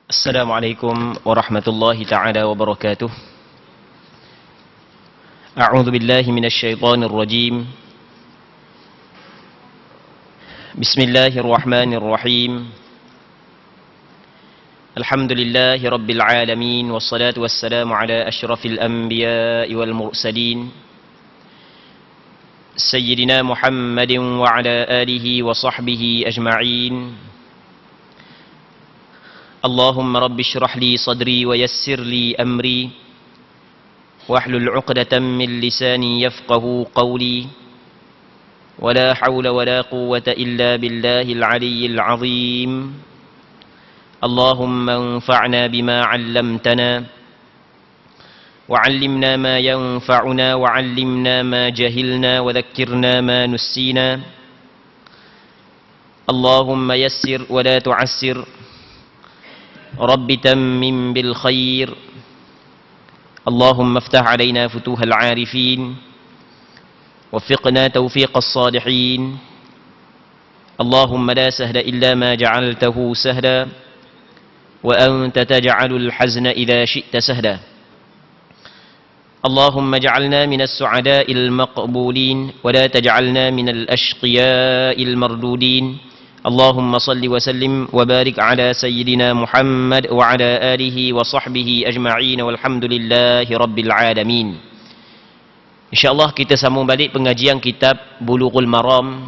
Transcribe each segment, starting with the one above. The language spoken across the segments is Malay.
Assalamualaikum warahmatullahi ta'ala wabarakatuh. A'udzu billahi minasy syaithanir rajim. Bismillahirrahmanirrahim. Alhamdulillahi rabbil alamin wassalatu wassalamu ala asyrafil anbiya'i wal mursalin Sayyidina Muhammadin wa ala alihi wa sahbihi ajma'in. Allahumma rabbi syrah li sadri wa yassir li amri wahlul 'uqdatam min lisani yafqahu qawli wa la hawla wa la quwwata illa billahil 'aliyyil 'azim. Allahumma anfa'na bima 'allamtana wa 'allimna ma yanfa'una wa 'allimna ma jahilna wa dhakkirna ma nussina. Allahumma yassir wa la tu'assir. Rabbi tammim bil khair. Allahumma aftah alaina futuhal arifin waffiqna tawfiqas salihin. Allahumma la sahla illa ma ja'altahu sahla wa anta taj'alul hazna idha syi'ta sahla. Allahumma ja'alna minas su'ada'il maqbulin wa la taj'alna minal ashqiya'il mardudin. Allahumma salli wa sallim wa barik ala sayyidina Muhammad wa ala alihi wa sahbihi ajma'in walhamdulillahi rabbil alamin. InsyaAllah kita sambung balik pengajian kitab Bulughul Maram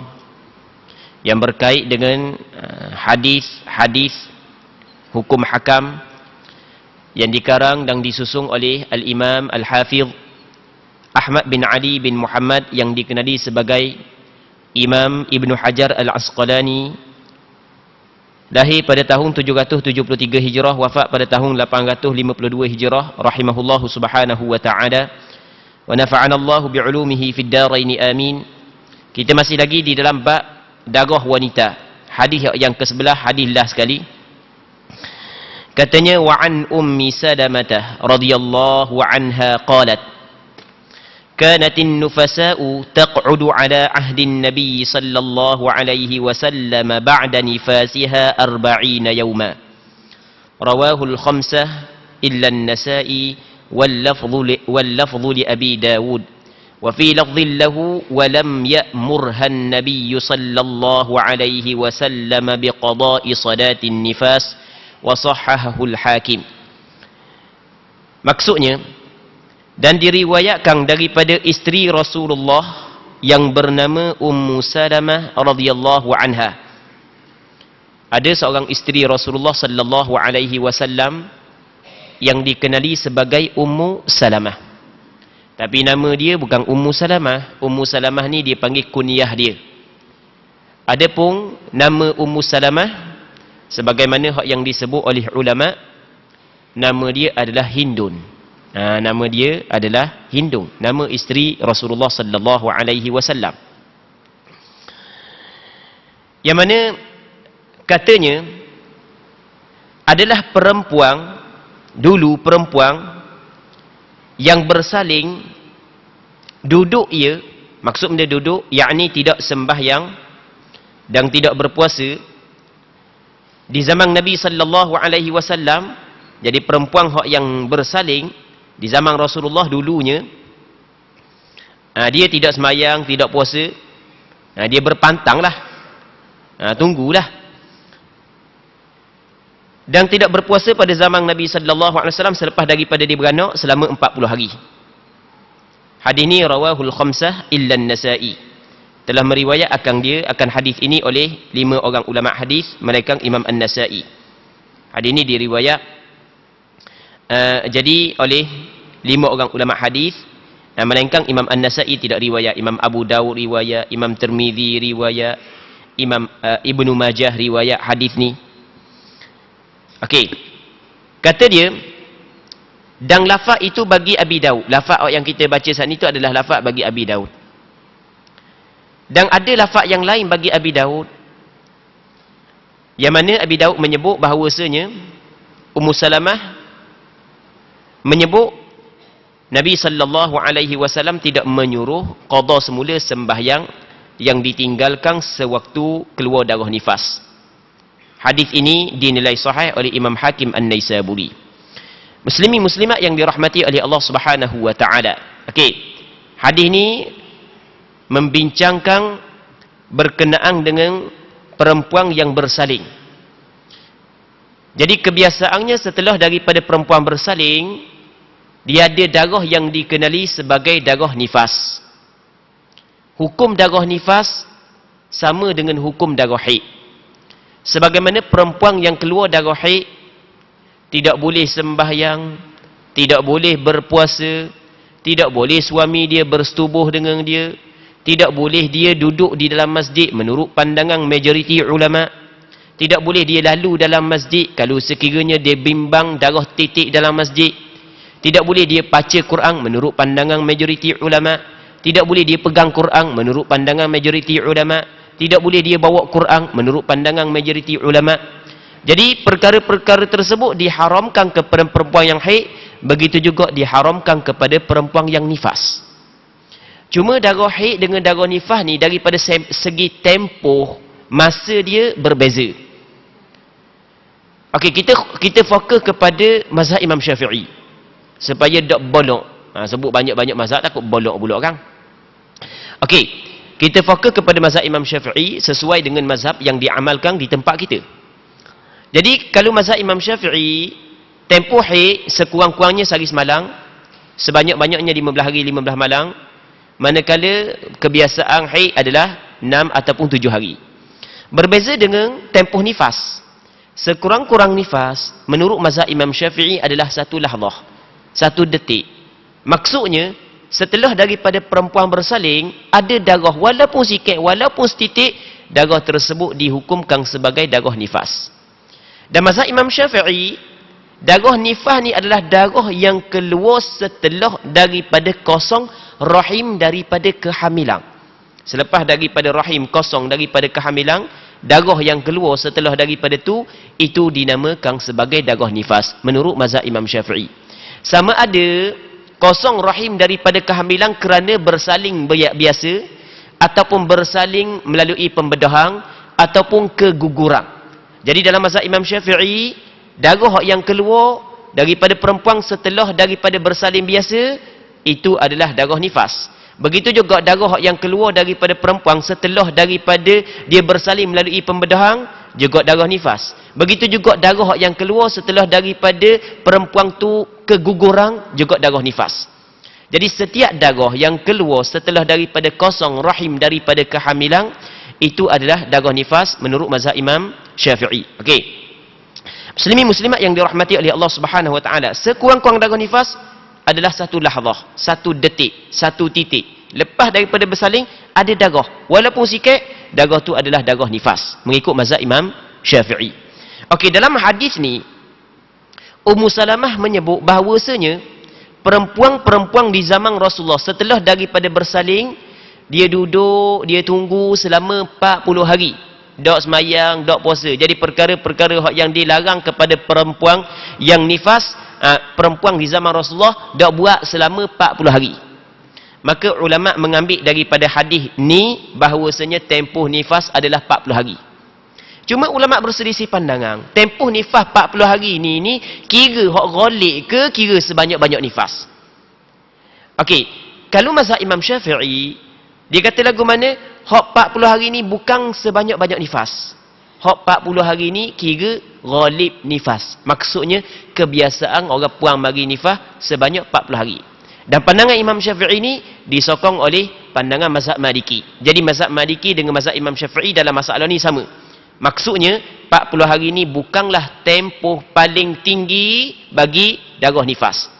yang berkait dengan hadis hukum hakam yang dikarang dan disusung oleh Al-Imam Al-Hafidh Ahmad bin Ali bin Muhammad yang dikenali sebagai Imam Ibn Hajar Al-Asqalani. Lahir pada tahun 773 Hijrah, wafat pada tahun 852 Hijrah, rahimahullahu subhanahu wa ta'ala. Wa nafa'anallahu bi'ulumihi fid daraini amin. Kita masih lagi di dalam bab darah wanita. Hadis yang ke-11, hadis last sekali. Katanya, wa an ummi Salamah radhiyallahu anha qalat, كانت النفساء تقعد على عهد النبي صلى الله عليه وسلم بعد نفاسها 40 يوما. رواه الخمسة إلا النسائي واللفظ لأبي داود وفي لفظ له ولم يأمرها النبي صلى الله عليه وسلم بقضاء صلاة النفاس وصححه الحاكم. Maksudnya, dan diriwayatkan daripada isteri Rasulullah yang bernama Ummu Salamah radhiyallahu anha. Ada seorang isteri Rasulullah sallallahu alaihi wasallam yang dikenali sebagai Ummu Salamah. Tapi nama dia bukan Ummu Salamah. Ummu Salamah ni dia panggil kunyah dia. Adapun nama Ummu Salamah sebagaimana yang disebut oleh ulama, nama dia adalah Hindun. Nama dia adalah Hindun, nama isteri Rasulullah sallallahu alaihi wasallam. Yang mana katanya adalah perempuan yang bersaling duduk ia, maksudnya duduk yakni tidak sembahyang dan tidak berpuasa di zaman Nabi sallallahu alaihi wasallam. Jadi perempuan yang bersaling di zaman Rasulullah dulunya, dia tidak semayang, tidak puasa, dia berpantanglah, tunggulah. Dan tidak berpuasa pada zaman Nabi sallallahu alaihi wasallam selepas daripada dia beranak selama 40 hari. Hadis ini rawahul khamsah illa an-Nasa'i. Telah meriwayat akan hadis ini oleh 5 orang ulama hadis, mereka Imam An-Nasa'i. Hadis ini diriwayat jadi oleh 5 orang ulama hadis, melainkan Imam An-Nasa'i tidak riwayat, Imam Abu Dawud riwayat, Imam Tirmizi riwayat, Imam Ibnu Majah riwayat hadis ni. Okey. Kata dia, dan lafaz itu bagi Abi Daud. Lafaz yang kita baca saat ni itu adalah lafaz bagi Abi Daud. Dan ada lafaz yang lain bagi Abi Daud, yang mana Abi Daud menyebut bahawasanya Ummu Salamah menyebut Nabi sallallahu alaihi wasallam tidak menyuruh qada semula sembahyang yang ditinggalkan sewaktu keluar darah nifas. hadis ini dinilai sahih oleh Imam Hakim An-Naisaburi. Muslimin muslimat yang dirahmati oleh Allah Subhanahu wa taala. Okey. Hadis ini membincangkan berkenaan dengan perempuan yang bersalin. Jadi kebiasaannya setelah daripada perempuan bersalin, dia ada darah yang dikenali sebagai darah nifas. Hukum darah nifas sama dengan hukum darah haid. Sebagaimana perempuan yang keluar darah haid tidak boleh sembahyang, tidak boleh berpuasa, tidak boleh suami dia bersetubuh dengan dia, tidak boleh dia duduk di dalam masjid menurut pandangan majoriti ulama, tidak boleh dia lalu dalam masjid kalau sekiranya dia bimbang darah titik dalam masjid, tidak boleh dia baca Quran menurut pandangan majoriti ulama, tidak boleh dia pegang Quran menurut pandangan majoriti ulama, tidak boleh dia bawa Quran menurut pandangan majoriti ulama. Jadi perkara-perkara tersebut diharamkan kepada perempuan yang haid, begitu juga diharamkan kepada perempuan yang nifas. Cuma darah haid dengan darah nifas ni daripada segi tempoh masa dia berbeza. Okey, kita fokus kepada mazhab Imam Syafi'i supaya tak bolok. Sebut banyak-banyak mazhab takut bolok pula kan. Okey, kita fokus kepada mazhab Imam Syafi'i sesuai dengan mazhab yang diamalkan di tempat kita. Jadi kalau mazhab Imam Syafi'i, tempoh haid sekurang-kurangnya sehari semalam, sebanyak-banyaknya 15 hari 15 malam, manakala kebiasaan haid adalah 6 ataupun 7 hari. Berbeza dengan tempoh nifas. Sekurang-kurang nifas menurut mazhab Imam Syafi'i adalah satu lahzah, satu detik. Maksudnya setelah daripada perempuan bersalin ada darah walaupun sikit walaupun setitik, darah tersebut dihukumkan sebagai darah nifas. Dan mazhab Imam Syafi'i, darah nifas ni adalah darah yang keluar setelah daripada kosong rahim daripada kehamilan. Selepas daripada rahim kosong daripada kehamilan, darah yang keluar setelah daripada itu dinamakan sebagai darah nifas menurut mazhab Imam Syafi'i. Sama ada kosong rahim daripada kehamilan kerana bersalin biasa, ataupun bersalin melalui pembedahan, ataupun keguguran. Jadi dalam mazhab Imam Syafi'i, darah yang keluar daripada perempuan setelah daripada bersalin biasa, itu adalah darah nifas. Begitu juga darah yang keluar daripada perempuan setelah daripada dia bersalin melalui pembedahan, juga darah nifas. Begitu juga darah yang keluar setelah daripada perempuan tu keguguran, juga darah nifas. Jadi setiap darah yang keluar setelah daripada kosong rahim daripada kehamilan, itu adalah darah nifas menurut mazhab Imam Syafi'i. Okey. Muslimin muslimat yang dirahmati oleh Allah Subhanahu wa taala, sekurang-kurang darah nifas adalah satu lahzah, satu detik, satu titik. Lepas daripada bersalin ada darah, walaupun sikit, darah tu adalah darah nifas mengikut mazhab Imam Syafi'i. Okey, dalam hadis ni Ummu Salamah menyebut bahawasanya perempuan-perempuan di zaman Rasulullah setelah daripada bersalin, dia duduk, dia tunggu selama 40 hari. Dok semayang, dok puasa. Jadi perkara-perkara yang dilarang kepada perempuan yang nifas, perempuan di zaman Rasulullah dok buat selama 40 hari. Maka ulama mengambil daripada hadis ni bahawasanya tempoh nifas adalah 40 hari. Cuma ulama berselisih pandangan. Tempoh nifas 40 hari ni kira hak ghalib ke kira sebanyak-banyak nifas? Okey, kalau mazhab Imam Syafi'i, dia kata lagu mana? Hak 40 hari ni bukan sebanyak-banyak nifas. Hak 40 hari ni kira ghalib nifas. Maksudnya kebiasaan orang puan bagi nifas sebanyak 40 hari. Dan pandangan Imam Syafi'i ni disokong oleh pandangan mazhab Maliki. Jadi mazhab Maliki dengan mazhab Imam Syafi'i dalam masalah ni sama. Maksudnya 40 hari ni bukanlah tempoh paling tinggi bagi darah nifas.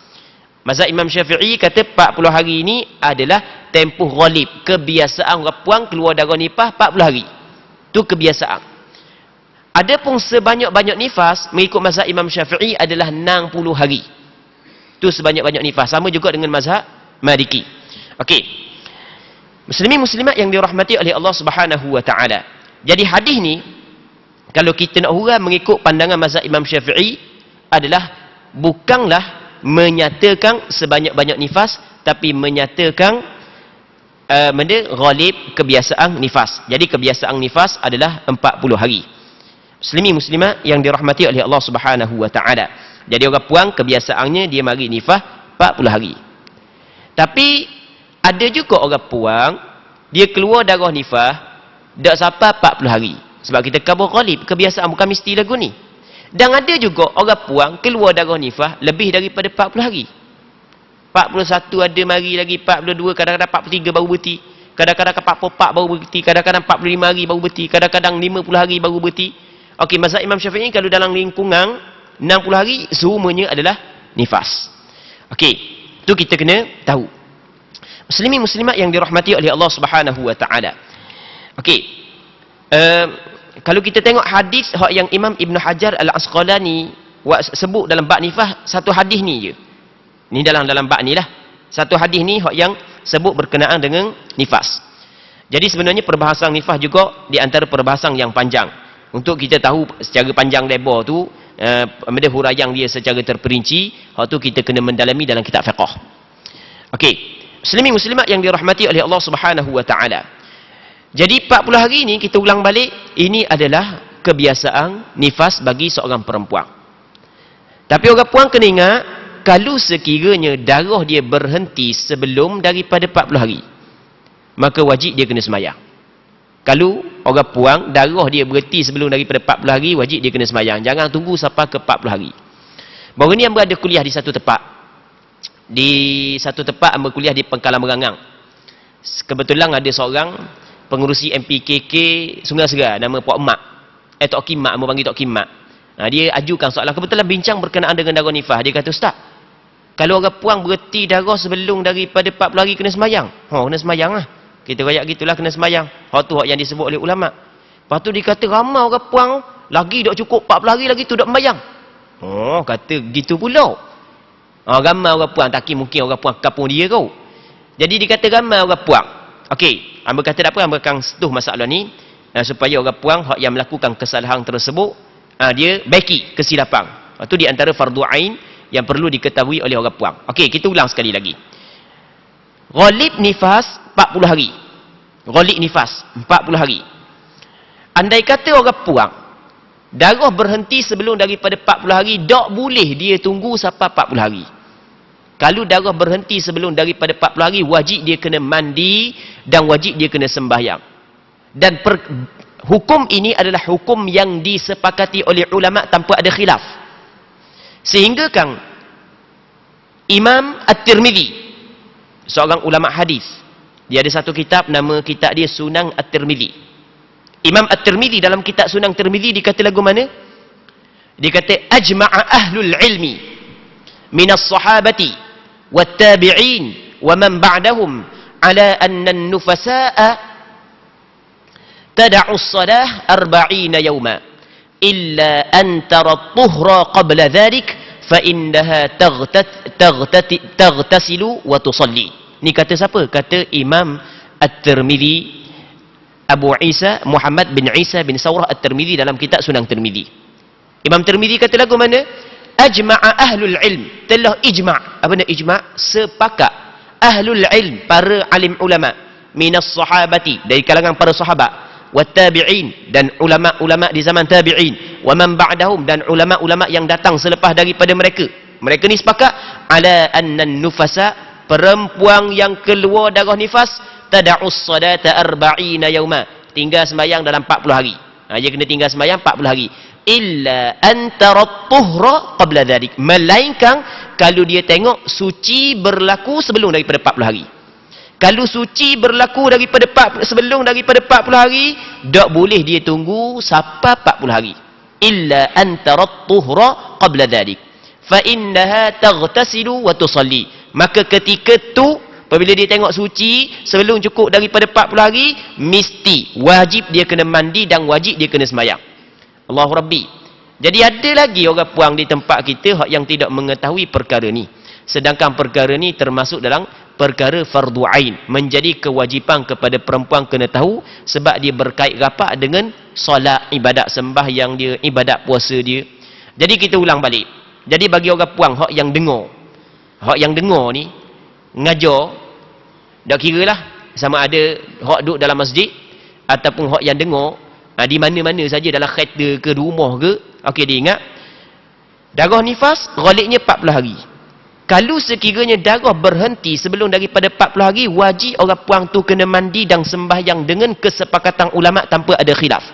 Mazhab Imam Syafi'i kata 40 hari ini adalah tempoh ghalib. Kebiasaan orang puan keluar darah nifas 40 hari. Itu kebiasaan. Adapun sebanyak-banyak nifas mengikut mazhab Imam Syafi'i adalah 60 hari. Itu sebanyak-banyak nifas. Sama juga dengan mazhab Maliki. Okey. Muslimin muslimat yang dirahmati oleh Allah Subhanahu wa taala. Jadi hadis ni kalau kita nak huraikan mengikut pandangan mazhab Imam Syafi'i adalah bukanlah menyatakan sebanyak-banyak nifas, tapi menyatakan benda ghalib kebiasaan nifas. Jadi kebiasaan nifas adalah 40 hari. Muslimi muslimat yang dirahmati oleh Allah Subhanahu wa taala. Jadi orang puang kebiasaannya dia mari nifas 40 hari. Tapi ada juga orang puang dia keluar darah nifas dak sampai 40 hari. Sebab kita kabur ghalib, kebiasaan bukan mesti lagu ni. Dan ada juga orang puang keluar darah nifas lebih daripada 40 hari. 41 ada mari lagi, 42, kadang-kadang 43 baru berhenti, kadang-kadang 44 baru berhenti, kadang-kadang 45 hari baru berhenti, kadang-kadang 50 hari baru berhenti. Okey, mazhab Imam Syafi'i kalau dalam lingkungan 60 hari semuanya adalah nifas. Okey, tu kita kena tahu. Muslimin muslimat yang dirahmati oleh Allah Subhanahu wa taala. Okey. Kalau kita tengok hadis yang Imam Ibn Hajar Al-Asqalani sebut dalam bab nifas, satu hadis ni je. Ni dalam bab ni lah. Satu hadis ni yang sebut berkenaan dengan nifas. Jadi sebenarnya perbahasan nifas juga di antara perbahasan yang panjang. Untuk kita tahu secara panjang lebar tu, huraian dia secara terperinci, hak tu kita kena mendalami dalam kitab fiqh. Okey. Muslimin muslimat yang dirahmati oleh Allah Subhanahu wa taala. Jadi 40 hari ni kita ulang balik, ini adalah kebiasaan nifas bagi seorang perempuan. Tapi orang puan kena ingat, kalau sekiranya darah dia berhenti sebelum daripada 40 hari, maka wajib dia kena semayang. Kalau orang puang darah dia berhenti sebelum daripada 40 hari, wajib dia kena semayang. Jangan tunggu sampai ke 40 hari. Baru ni hamba ada kuliah di satu tempat. Di satu tempat hamba kuliah di Pengkalan Merangang. Kebetulan ada seorang pengurusi MPKK Sungai Segar, nama Puak Mak. Tok Kimak, hamba panggil Tok Kimak. Dia ajukan soalan, kebetulan bincang berkenaan dengan darah nifas. Dia kata, Ustaz, kalau orang puang berhenti darah sebelum daripada 40 hari kena semayang? Kena semayang lah. Kita rakyat gitulah, kena semayang. Hak tu hak yang disebut oleh ulama. Lepas tu dia kata ramai orang puang lagi tak cukup 40 hari lagi tu tak semayang. Kata gitu pula. Ramai orang puang, tak mungkin orang puang kampung dia kau. Jadi dia kata ramai orang puang. Okey, hamba kata tak apa, hamba akan sentuh masalah ni supaya orang puang hak yang melakukan kesalahan tersebut dia baiki kesilapan. Itu di antara fardu ain yang perlu diketahui oleh orang puang. Okey, kita ulang sekali lagi. Ghalib nifas 40 hari. Ghalib nifas 40 hari. Andai kata orang puang darah berhenti sebelum daripada 40 hari, tak boleh dia tunggu sampai 40 hari. Kalau darah berhenti sebelum daripada 40 hari, wajib dia kena mandi dan wajib dia kena sembahyang. Dan hukum ini adalah hukum yang disepakati oleh ulama tanpa ada khilaf. Sehingga kan Imam At-Tirmidzi, seorang ulama hadis, dia ada satu kitab, nama kitab dia Sunan At-Tirmidzi. Imam At-Tirmidzi dalam kitab Sunan Tirmidzi dia kata lagu mana? Dia kata ajma'a ahlul ilmi minas sahabati wat tabi'in wa man ba'dahum ala anna an-nufasa'a tad'u as-salah 40 yawma illa an tara at-tuhra qabla dhalik fa innaha taghtasilu wa tusalli. Ni kata siapa? Kata Imam At-Tirmidzi, Abu Isa Muhammad bin Isa bin Sawrah At-Tirmidzi dalam kitab Sunan Tirmidzi. Imam Tirmidzi kata lagu mana? Ajma'a ahlul ilm, telah ijma'. Apa nak ijma'? Sepakat ahlul ilm, para alim ulama, minas sahabati, dari kalangan para sahabat, wat tabi'in, dan ulama-ulama di zaman tabi'in, wa man ba'dahum, dan ulama-ulama yang datang selepas daripada mereka. Mereka ni sepakat ala annan nufasa, perempuan yang keluar darah nifas, tada'us salata 40 yauma, tinggal sembahyang dalam 40 hari. Dia kena tinggal sembahyang 40 hari. Illa antara tuhra qabla dhalik, melainkan kalau dia tengok suci berlaku sebelum daripada 40 hari. Kalau suci berlaku sebelum daripada 40 hari, tak boleh dia tunggu sampai 40 hari. Illa antara tuhra qabla dhalik fa innaha taghtasilu wa tusalli. Maka ketika tu apabila dia tengok suci sebelum cukup daripada 40 hari, mesti wajib dia kena mandi dan wajib dia kena sembahyang. Allahu Rabbi. Jadi ada lagi orang puang di tempat kita yang tidak mengetahui perkara ni. Sedangkan perkara ni termasuk dalam perkara fardu ain, menjadi kewajipan kepada perempuan kena tahu, sebab dia berkait rapat dengan solat, ibadat sembahyang dia, ibadat puasa dia. Jadi kita ulang balik. Jadi bagi orang puang yang dengar, ni ngajar, tak kira lah sama ada hak duduk dalam masjid ataupun hak yang dengar, Di mana-mana saja, dalam kereta ke, di rumah ke, okey, dia ingat darah nifas ghaliknya 40 hari. Kalau sekiranya darah berhenti sebelum daripada 40 hari, wajib orang puang tu kena mandi dan sembahyang dengan kesepakatan ulama tanpa ada khilaf.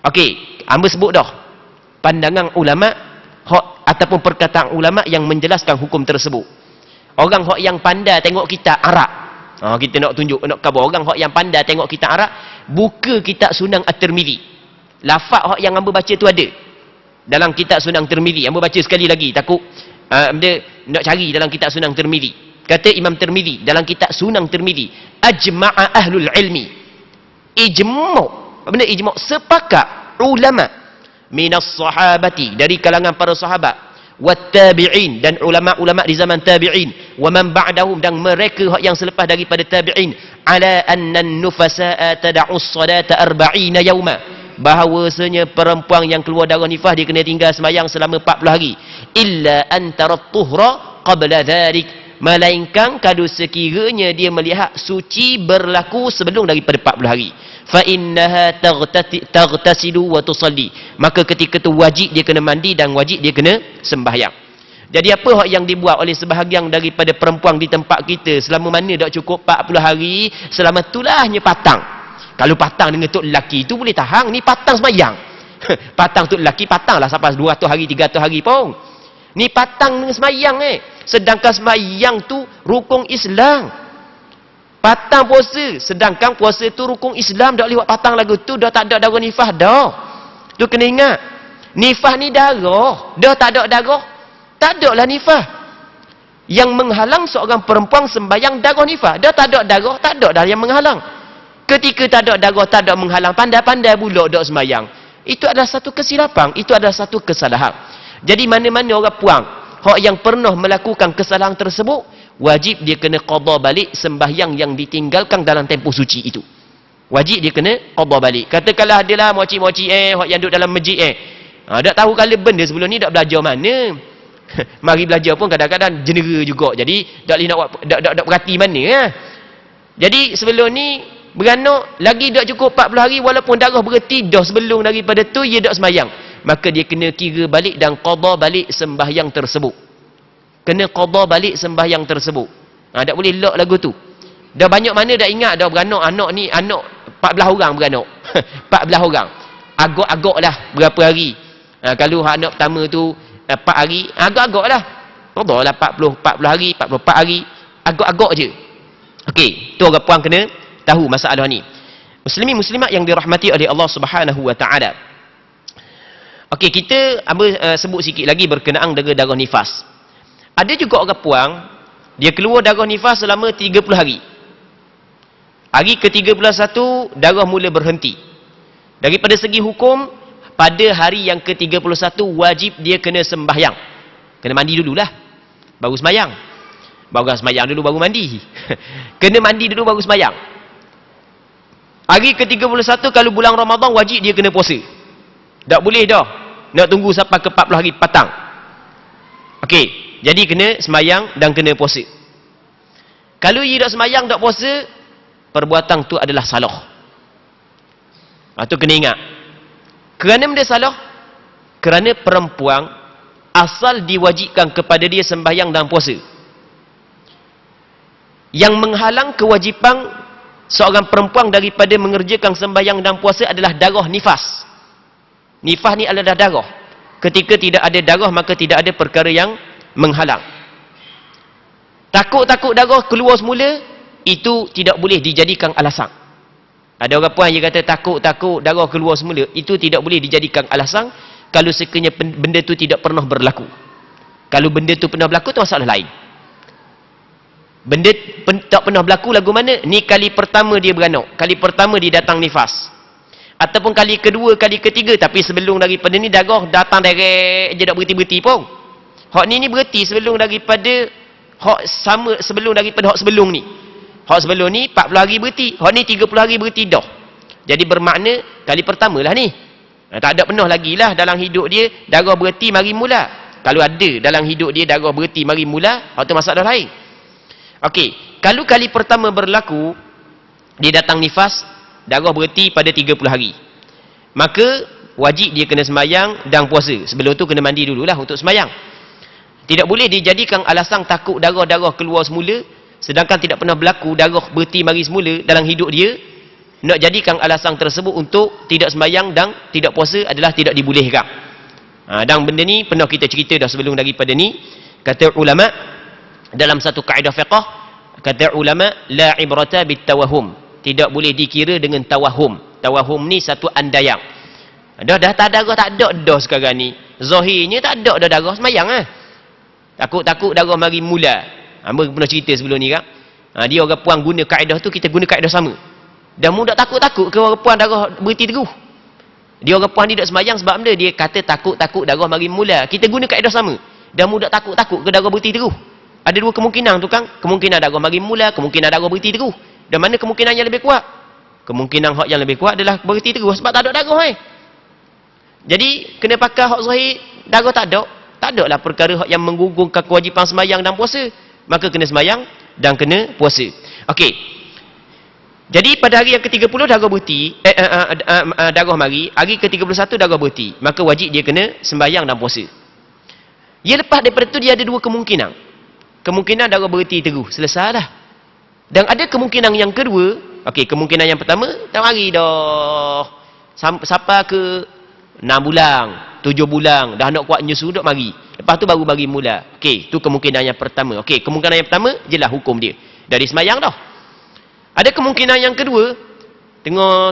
Okey, hamba sebut dah pandangan ulama ataupun perkataan ulama yang menjelaskan hukum tersebut. Orang yang pandai tengok kita Arab, kita nak tunjuk, nak khabar orang yang pandai tengok kita Arab, buka kitab Sunan At-Tirmizi. Lafaz yang hamba baca tu ada dalam kitab Sunan Tirmizi. Hamba baca sekali lagi, takut nak cari dalam kitab Sunan Tirmizi. Kata Imam Tirmizi dalam kitab Sunan Tirmizi, ajma'a ahlul ilmi, ijma', apa benda ijma'? Sepakat ulama minas sahabati, dari kalangan para sahabat, wat tabi'in, dan ulama-ulama di zaman tabi'in, wa man ba'dahum, dan mereka yang selepas daripada tabi'in, ala anna an-nufasa'a tad'u as-salata 40 yauma, bahawasanya perempuan yang keluar darah nifas dia kena tinggal sembahyang selama 40 hari, illa antara tuhra qabla dhalik, melainkan kalau sekiranya dia melihat suci berlaku sebelum daripada 40 hari, fa innaha taghtasilu wa tusalli, maka ketika tu wajib dia kena mandi dan wajib dia kena sembahyang. Jadi apa yang dibuat oleh sebahagian daripada perempuan di tempat kita, selama mana tak cukup 40 hari, selama tulahnya patang. Kalau patang dengan tok lelaki tu boleh tahan, ni patang sembahyang. Patang tok lelaki patanglah sampai 200 hari 300 hari pun. Ni patang dengan sembahyang sedangkan sembahyang tu rukun Islam. Patang puasa, sedangkan puasa tu rukun Islam, dak lewat patang lagu tu dah tak ada darah nifas dah. Tu kena ingat. Nifas ni darah, dah tak ada darah, tak ada lah nifas. Yang menghalang seorang perempuan sembahyang darah nifas. Dah tak ada darah, tak ada dah yang menghalang. Ketika tak ada darah, tak ada menghalang, pandai-pandai pula dak sembahyang, itu adalah satu kesilapan, itu adalah satu kesalahan. Jadi mana-mana orang puang yang pernah melakukan kesalahan tersebut, wajib dia kena qada balik sembahyang yang ditinggalkan dalam tempoh suci itu. Wajib dia kena qada balik. Katakanlah adalah moci-moci yang duduk dalam masjid tak tahu kalau benda sebelum ni dak belajar mana. Mari belajar pun kadang-kadang jenera juga. Jadi dak perhati mana. Jadi sebelum ni beranak lagi dak cukup 40 hari, walaupun darah berhenti dah sebelum daripada tu ia dak sembahyang, maka dia kena kira balik dan qada balik sembahyang tersebut. Kena qada balik sembahyang tersebut. Tak boleh lok lagu tu. Dah banyak mana dah ingat dah beranak, anak ni anak 14 orang beranak. 14 orang. Agak-agak lah berapa hari. Kalau anak pertama tu 4 hari, agak-agak lah. Qada lah 40 hari, 44 hari. Agak-agak je. Okey, tu orang puan kena tahu masalah ni. Muslimin muslimat yang dirahmati oleh Allah Subhanahu wa taala. Okey, kita sebut sikit lagi berkenaan dengan darah nifas. Ada juga orang puang, dia keluar darah nifas selama 30 hari. Hari ke-31 darah mula berhenti. Daripada segi hukum, pada hari yang ke-31 wajib dia kena sembahyang. Kena mandi dululah, baru sembahyang. Baru sembahyang dulu baru mandi. Kena mandi dulu baru sembahyang. Hari ke-31 kalau bulan Ramadan wajib dia kena puasa. Tak boleh dah nak tunggu sampai ke 40 hari patang. Okey, jadi kena sembahyang dan kena puasa. Kalau ia tak sembahyang tak puasa, perbuatan tu adalah salah. Tu kena ingat. Kerana benda salah? Kerana perempuan asal diwajibkan kepada dia sembahyang dan puasa. Yang menghalang kewajipan seorang perempuan daripada mengerjakan sembahyang dan puasa adalah darah nifas. Nifas ni adalah darah. Ketika tidak ada darah, maka tidak ada perkara yang menghalang. Takut-takut darah keluar semula, itu tidak boleh dijadikan alasan. Ada orang puan yang kata takut-takut darah keluar semula, itu tidak boleh dijadikan alasan kalau sekiranya benda tu tidak pernah berlaku. Kalau benda tu pernah berlaku, tu masalah lain. Benda tak pernah berlaku lagu mana? Ni kali pertama dia beranak, kali pertama dia datang nifas, ataupun kali kedua, kali ketiga, tapi sebelum daripada ni darah datang direct je, tak berhenti-berhenti pun. Hak ni berhenti sebelum daripada hak sama, sebelum daripada hak sebelum ni. Hak sebelum ni 40 hari berhenti, hak ni 30 hari berhenti dah. Jadi bermakna kali pertama lah ni. Tak ada pernah lagi lah dalam hidup dia darah berhenti mari mula. Kalau ada dalam hidup dia darah berhenti mari mula, hak tu masalah lain. Okey, kalau kali pertama berlaku dia datang nifas, darah berhenti pada 30 hari. Maka wajib dia kena sembahyang dan puasa. Sebelum tu kena mandi dululah untuk sembahyang. Tidak boleh dijadikan alasan takut darah-darah keluar semula, sedangkan tidak pernah berlaku darah berhenti mari semula dalam hidup dia. Nak jadikan alasan tersebut untuk tidak sembahyang dan tidak puasa adalah tidak dibolehkan. Dan benda ni pernah kita cerita dah sebelum daripada ni. Kata ulama dalam satu kaedah fiqh, kata ulama la ibrata bit tawahum, tidak boleh dikira dengan tawahum. Tawahum ni satu andaian. Dah tak darah, tak ada dah sekarang ni. Zahirnya tak ada dah darah sembahyang Takut-takut darah mari mula. Hamba pernah cerita sebelum ni kan. Dia orang puan guna kaedah tu, kita guna kaedah sama. Dan mudah takut-takut ke orang puan darah berhenti teguh. Dia orang puan ni tak sembahyang sebab benda dia kata takut-takut darah mari mula. Kita guna kaedah sama. Dan mudah takut-takut ke darah berhenti teguh. Ada dua kemungkinan tu kan. Kemungkinan darah mari mula, kemungkinan darah berhenti teguh. Dan mana kemungkinan yang lebih kuat? Kemungkinan hak yang lebih kuat adalah berhenti teguh sebab tak ada darah Jadi kena pakai hak zahir, darah tak ada. Tak ada lah perkara hak yang menggugurkan kewajipan sembahyang dan puasa. Maka kena sembahyang dan kena puasa. Okey. Jadi pada hari yang ke-30 darah berhenti, darah mari, hari ke-31 darah berhenti. Maka wajib dia kena sembahyang dan puasa. Ya, lepas daripada tu dia ada dua kemungkinan. Kemungkinan darah berhenti teguh, selesai dah. Dan ada kemungkinan yang kedua. Okey, kemungkinan yang pertama, tak mari dah. Sampai ke 6 bulan, 7 bulan, dah nak kuat nyusu, duk mari. Lepas tu baru bagi mula. Okey, tu kemungkinan yang pertama. Okey, kemungkinan yang pertama, jelas hukum dia. Dari sembahyang dah. Ada kemungkinan yang kedua, tengah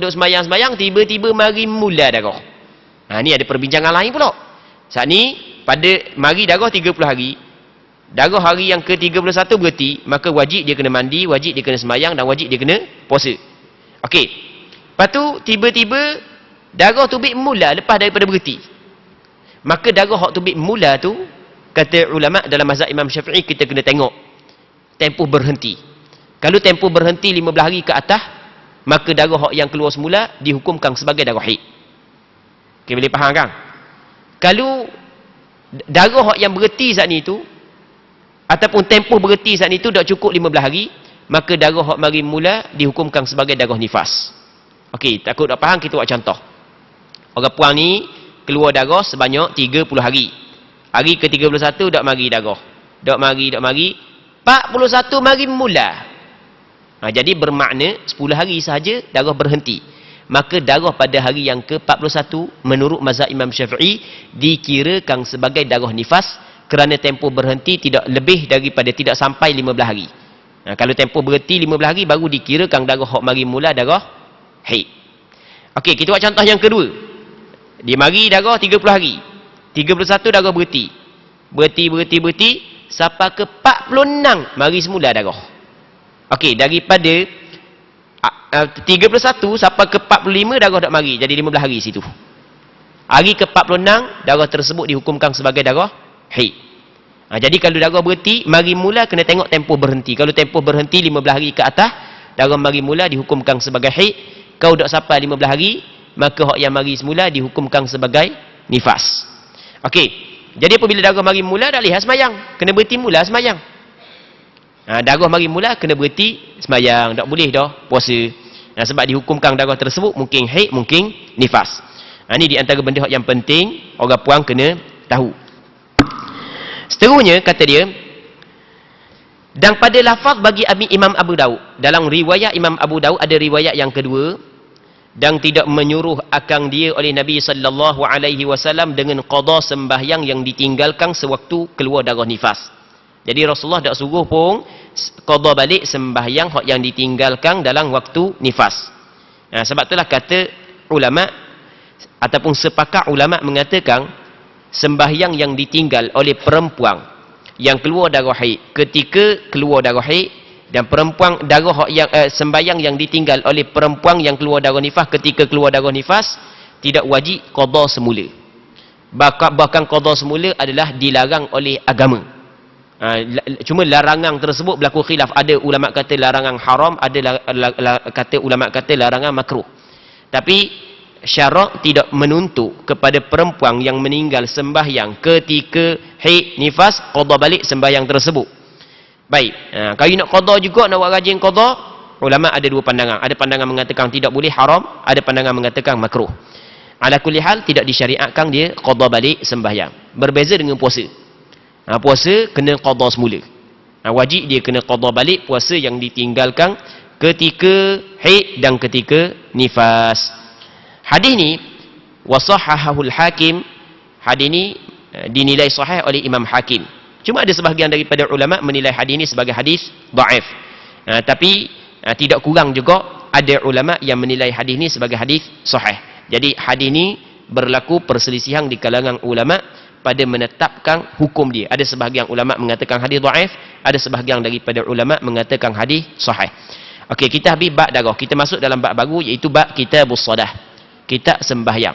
duk sembahyang, tiba-tiba mari mula darah. Ni ada perbincangan lain pula. Saat ni, pada mari darah 30 hari, darah hari yang ke-31 berhenti, maka wajib dia kena mandi, wajib dia kena sembahyang dan wajib dia kena puasa. Okey. Lepas tu, tiba-tiba darah tubik mula lepas daripada berhenti. Maka darah hak tubik mula tu, kata ulama dalam mazhab Imam Syafi'i, kita kena tengok tempoh berhenti. Kalau tempoh berhenti 15 hari ke atas, maka darah hak yang keluar semula dihukumkan sebagai darah haid. Okey, boleh faham kan? Kalau darah hak yang berhenti saat ni tu, ataupun tempoh berhenti saat ni tu dah cukup 15 hari, maka darah hak mari mula dihukumkan sebagai darah nifas. Okey, takut tak faham, kita buat contoh. Orang puan ni keluar darah sebanyak 30 hari. Hari ke-31 dak mari darah. Dak mari 41 mari mula. Jadi bermakna 10 hari sahaja darah berhenti. Maka darah pada hari yang ke-41 menurut mazhab Imam Syafi'i dikirakan sebagai darah nifas kerana tempoh berhenti tidak lebih daripada, tidak sampai 15 hari. Kalau tempoh berhenti 15 hari baru dikirakan darah hak mari mula darah haid. Okey, kita buat contoh yang kedua. Dia mari darah 30 hari. 31 darah berhenti. Berhenti sampai ke 46 mari semula darah. Okey, daripada 31 sampai ke 45 darah tak mari, jadi 15 hari situ. Hari ke 46 darah tersebut dihukumkan sebagai darah haid. Jadi kalau darah berhenti mari mula, kena tengok tempoh berhenti. Kalau tempoh berhenti 15 hari ke atas, darah mari mula dihukumkan sebagai haid. Kau dak sampai 15 hari, maka hak yang mari semula dihukumkan sebagai nifas. Okey. Jadi apabila darah mari mula, dak lihat sembahyang, kena berhenti mula sembahyang. Darah mari mula kena berhenti sembahyang, tak boleh dah puasa. Sebab dihukumkan darah tersebut mungkin haid, mungkin nifas. Ini di antara benda yang penting orang puan kena tahu. Seterusnya kata dia, dan pada lafaz bagi Imam Abu Daud, dalam riwayat Imam Abu Daud ada riwayat yang kedua, dan tidak menyuruh akan dia oleh Nabi sallallahu alaihi wasallam dengan qada sembahyang yang ditinggalkan sewaktu keluar darah nifas. Jadi Rasulullah tak suruh pun qada balik sembahyang hak yang ditinggalkan dalam waktu nifas. Sebab itulah kata ulama ataupun sepakat ulama mengatakan sembahyang yang ditinggal oleh perempuan yang keluar darah haid, ketika keluar darah haid, dan perempuan darah yang sembahyang yang ditinggal oleh perempuan yang keluar darah nifas ketika keluar darah nifas tidak wajib qada semula. Bahkan qada semula adalah dilarang oleh agama. Cuma larangan tersebut berlaku khilaf. Ada ulama kata larangan haram, ada kata ulama kata larangan makruh. Tapi syarak tidak menuntut kepada perempuan yang meninggal sembahyang ketika haid nifas qada balik sembahyang tersebut. Baik, kalau nak qada juga, nak buat rajin qada, ulama ada dua pandangan. Ada pandangan mengatakan tidak boleh, haram, ada pandangan mengatakan makruh. Ala kulli hal, tidak disyariatkan dia qada balik sembahyang. Berbeza dengan puasa. Puasa kena qada semula. Wajib dia kena qada balik puasa yang ditinggalkan ketika haid dan ketika nifas. Hadis ni wasahahahul Hakim. Hadis ni dinilai sahih oleh Imam Hakim. Cuma ada sebahagian daripada ulama menilai hadis ni sebagai hadis dhaif. Tapi tidak kurang juga ada ulama yang menilai hadis ni sebagai hadis sahih. Jadi hadis ni berlaku perselisihan di kalangan ulama pada menetapkan hukum dia. Ada sebahagian ulama mengatakan hadis dhaif, ada sebahagian daripada ulama mengatakan hadis sahih. Okey, kita habis bab darah. Kita masuk dalam bab baru, iaitu bab kitabus solah. Kitab sembahyang.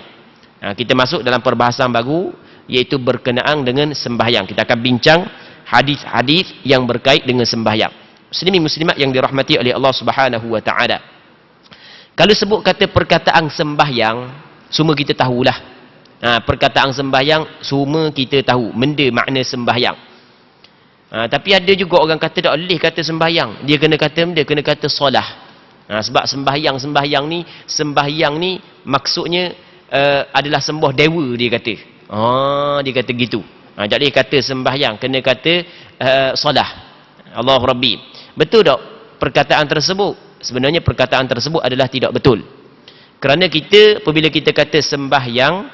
Kita masuk dalam perbahasan baru, iaitu berkenaan dengan sembahyang. Kita akan bincang hadis-hadis yang berkait dengan sembahyang. Muslimin muslimat yang dirahmati oleh Allah Subhanahu wa taala. Kalau sebut kata perkataan sembahyang, semua kita tahulah. Perkataan sembahyang semua kita tahu, benda makna sembahyang. Tapi ada juga orang kata tak boleh kata sembahyang, dia kena kata solah. Sebab sembahyang ni maksudnya adalah sembah dewa, dia kata. Dia kata gitu. Tak boleh kata sembahyang, kena kata solah. Allah Rabbi. Betul tak perkataan tersebut? Sebenarnya perkataan tersebut adalah tidak betul. Kerana kita, apabila kita kata sembahyang,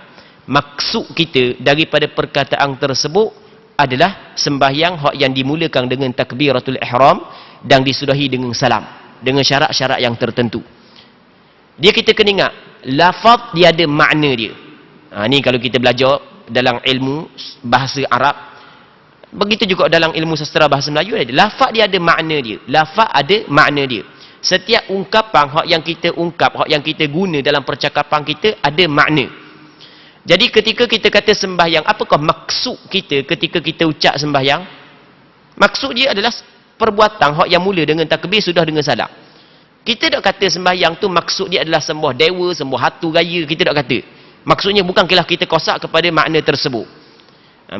maksud kita daripada perkataan tersebut adalah sembahyang hak yang dimulakan dengan takbiratul ihram dan disudahi dengan salam, dengan syarat-syarat yang tertentu. Dia kita kena ingat, lafaz dia ada makna dia. Ni kalau kita belajar dalam ilmu bahasa Arab, begitu juga dalam ilmu sastra bahasa Melayu, lafaz dia ada makna dia. Lafaz ada makna dia. Setiap ungkapan hak yang kita ungkap, hak yang kita guna dalam percakapan kita ada makna. Jadi ketika kita kata sembahyang, apakah maksud kita ketika kita ucap sembahyang? Maksud dia adalah perbuatan hak yang mula dengan takbir sudah dengan salam. Kita tak kata sembahyang tu maksud dia adalah sembah dewa, sembah hatu raya, kita tak kata. Maksudnya bukanlah kita kosak kepada makna tersebut.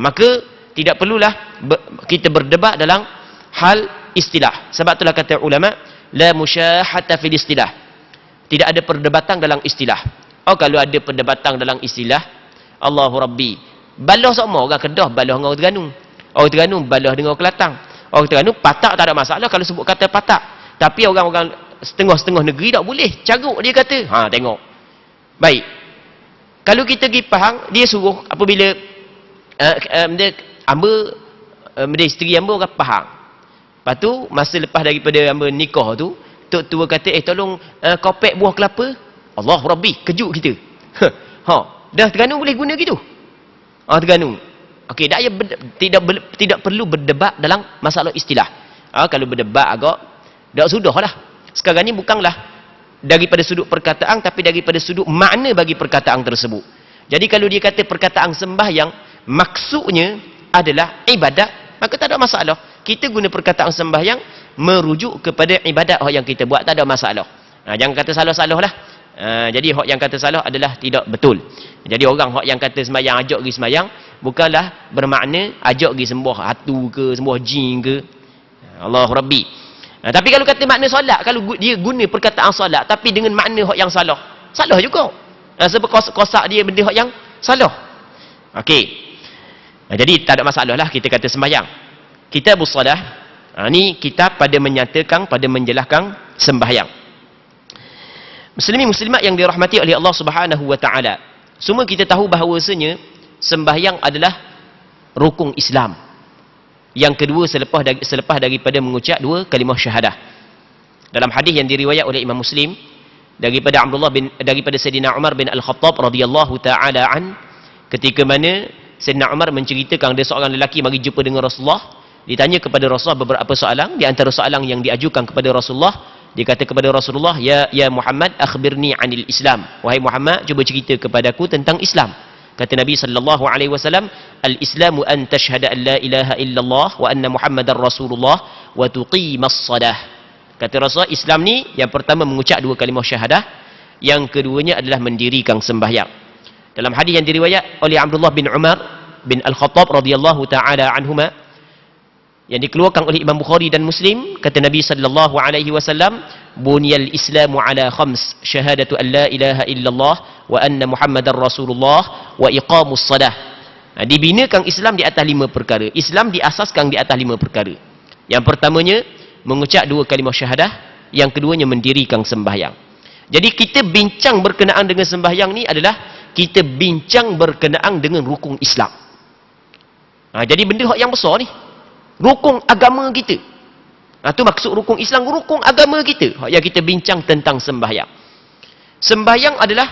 Maka tidak perlulah kita berdebat dalam hal istilah. Sebab itulah kata ulama, la musyahata fil istilah. Tidak ada perdebatan dalam istilah. Kalau ada perdebatan dalam istilah, Allahu Rabbi, balah sama orang Kedah balah dengan orang Terengganu. Orang Terengganu balah dengan orang Kelantan. Orang Terengganu patak tak ada masalah kalau sebut kata patak. Tapi orang-orang setengah-setengah negeri tak boleh. Caruk dia kata. Tengok. Baik. Kalau kita pergi Pahang, dia suruh apabila dia isteri hamba orang Pahang. Lepas tu, masa lepas daripada hamba nikah tu, tok tua kata, tolong kopek buah kelapa. Allah Rabbi, kejut kita. Dah Terengganu boleh guna gitu? Terengganu. Okey, tidak perlu berdebat dalam masalah istilah. Kalau berdebat agak, dah sudahlah. Sekarang ni bukanlah daripada sudut perkataan, tapi daripada sudut makna bagi perkataan tersebut. Jadi kalau dia kata perkataan sembahyang, maksudnya adalah ibadat, maka tak ada masalah. Kita guna perkataan sembahyang merujuk kepada ibadat yang kita buat, tak ada masalah. Jangan kata salah-salah lah. Jadi hak yang kata salah adalah tidak betul. Jadi orang hak yang kata sembahyang, ajak pergi sembahyang, bukanlah bermakna ajak pergi sembah hatu ke, sembah jin ke. Allah Rabbi. Tapi kalau kata makna solat, kalau dia guna perkataan solat tapi dengan makna hak yang salah, salah juga. Sebab kosak dia benda hak yang salah. Okey. Jadi tak ada masalah lah kita kata sembahyang. Kitabus solah, ni kitab pada menyatakan, pada menjelaskan sembahyang. Muslimin muslimat yang dirahmati oleh Allah Subhanahu wa taala. Semua kita tahu bahawasanya sembahyang adalah rukun Islam. Yang kedua selepas daripada mengucap dua kalimah syahadah. Dalam hadis yang diriwayat oleh Imam Muslim daripada Sayyidina Umar bin Al-Khattab radhiyallahu taala an, ketika mana Sayyidina Umar menceritakan ada seorang lelaki mari jumpa dengan Rasulullah, ditanya kepada Rasulullah beberapa soalan. Di antara soalan yang diajukan kepada Rasulullah, dia kata kepada Rasulullah, ya Muhammad, akhbirni anil Islam. Wahai Muhammad, cuba cerita kepadaku tentang Islam. Kata Nabi sallallahu alaihi wasallam, al-Islamu an tashhada an la ilaha illallah wa anna Muhammadar Rasulullah wa tuqimas shalah. Kata Rasulullah, Islam ni yang pertama mengucap dua kalimah syahadah, yang keduanya adalah mendirikan sembahyang. Dalam hadis yang diriwayat oleh Abdullah bin Umar bin Al-Khattab radhiyallahu taala anhuma, yang dikeluarkan oleh Imam Bukhari dan Muslim, kata Nabi sallallahu alaihi wasallam, Bunyal Islamu ala khams, syahadatu an la ilaha illallah wa anna Muhammadar Rasulullah wa iqamus salah. Dibinakan Islam di atas 5 perkara. Islam diasaskan di atas 5 perkara. Yang pertamanya mengucap 2 kalimah syahadah, yang keduanya mendirikan sembahyang. Jadi kita bincang berkenaan dengan sembahyang ni adalah kita bincang berkenaan dengan rukun Islam. Jadi benda yang besar ni, rukun agama kita. Itu maksud rukun Islam, rukun agama kita. Yang kita bincang tentang sembahyang. Sembahyang adalah